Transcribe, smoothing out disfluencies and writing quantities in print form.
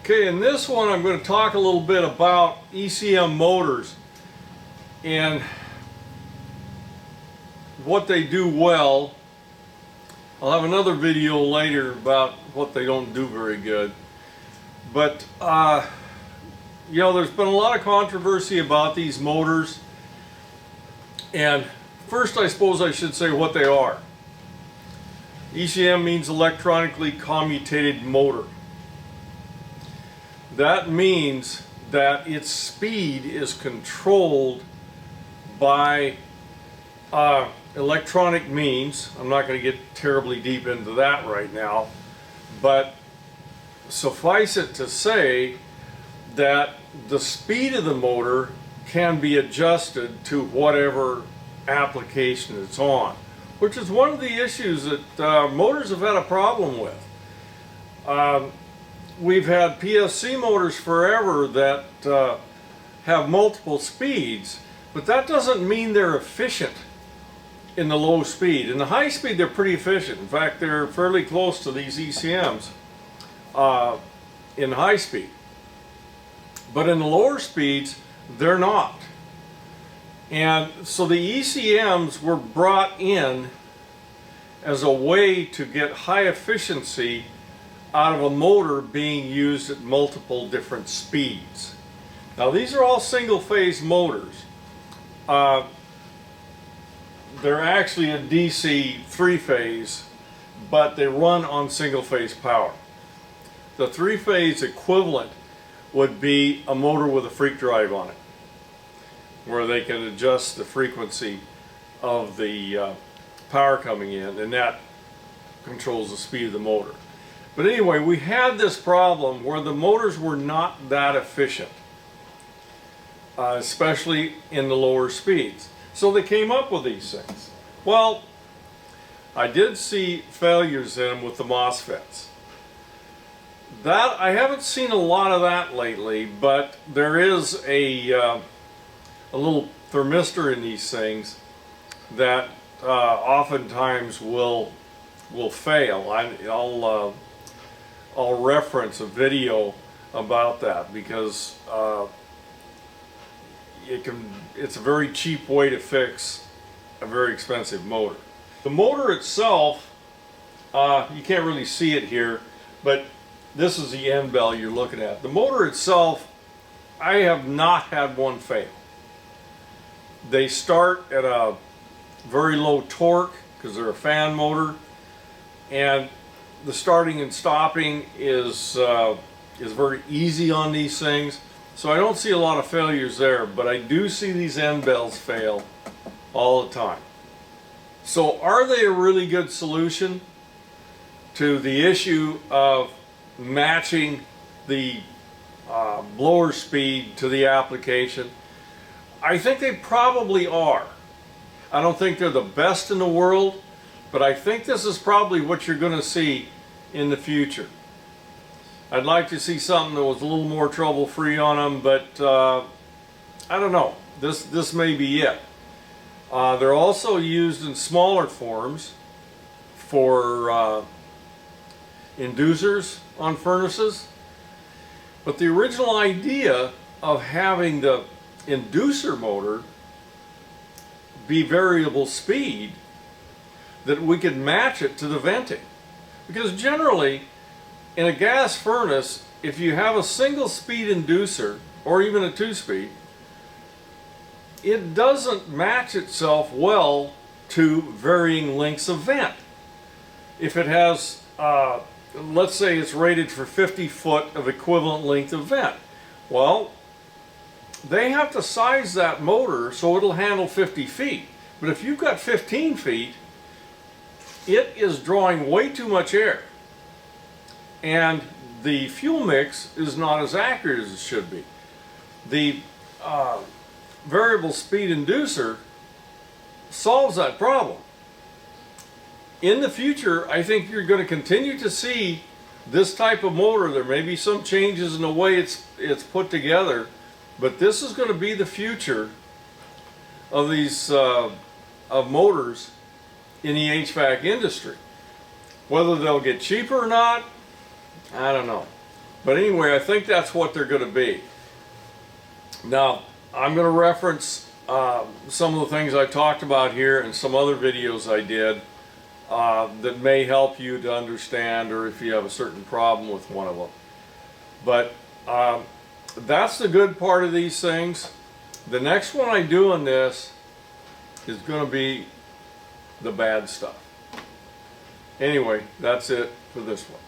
Okay, in this one I'm going to talk a little bit about ECM motors and what they do well. I'll have another video later about what they don't do very good. But, you know, there's been a lot of controversy about these motors. And first, I suppose I should say what they are. ECM means electronically commutated motor. That means that its speed is controlled by electronic means. I'm not going to get terribly deep into that right now, but suffice it to say that the speed of the motor can be adjusted to whatever application it's on, which is one of the issues that motors have had a problem with. We've had PSC motors forever that have multiple speeds, but that doesn't mean they're efficient in the low speed. In the high speed, they're pretty efficient. In fact, they're fairly close to these ECMs in high speed. But in the lower speeds, they're not. And so the ECMs were brought in as a way to get high efficiency out of a motor being used at multiple different speeds. Now these are all single-phase motors. They're actually a DC three-phase, but they run on single-phase power. The three-phase equivalent would be a motor with a freak drive on it, where they can adjust the frequency of the power coming in, and that controls the speed of the motor. But anyway, we had this problem where the motors were not that efficient, especially in the lower speeds. So they came up with these things. Well, I did see failures in them with the MOSFETs. I haven't seen a lot of that lately, but there is a little thermistor in these things that oftentimes will fail. I'll reference a video about that because it's a very cheap way to fix a very expensive motor. The motor itself, you can't really see it here, but this is the end bell you're looking at. The motor itself, I have not had one fail. They start at a very low torque because they're a fan motor, and the starting and stopping is very easy on these things, so I don't see a lot of failures there, but I do see these end bells fail all the time. So are they a really good solution to the issue of matching the blower speed to the application? I think they probably are. I don't think they're the best in the world, but I think this is probably what you're going to see in the future. I'd like to see something that was a little more trouble-free on them, but I don't know. This may be it. They're also used in smaller forms for inducers on furnaces. But the original idea of having the inducer motor be variable speed, that we could match it to the venting. Because generally, in a gas furnace, if you have a single speed inducer, or even a two-speed, it doesn't match itself well to varying lengths of vent. If it has, let's say it's rated for 50 foot of equivalent length of vent, well, they have to size that motor so it'll handle 50 feet. But if you've got 15 feet, it is drawing way too much air, and the fuel mix is not as accurate as it should be. The variable speed inducer solves that problem. In the future, I think you're going to continue to see this type of motor. There may be some changes in the way it's put together, but this is going to be the future of these of motors in the HVAC industry. Whether they'll get cheaper or not, I don't know. But anyway, I think that's what they're going to be. Now, I'm going to reference some of the things I talked about here and some other videos I did that may help you to understand, or if you have a certain problem with one of them. But that's the good part of these things. The next one I do on this is going to be the bad stuff. Anyway, that's it for this one.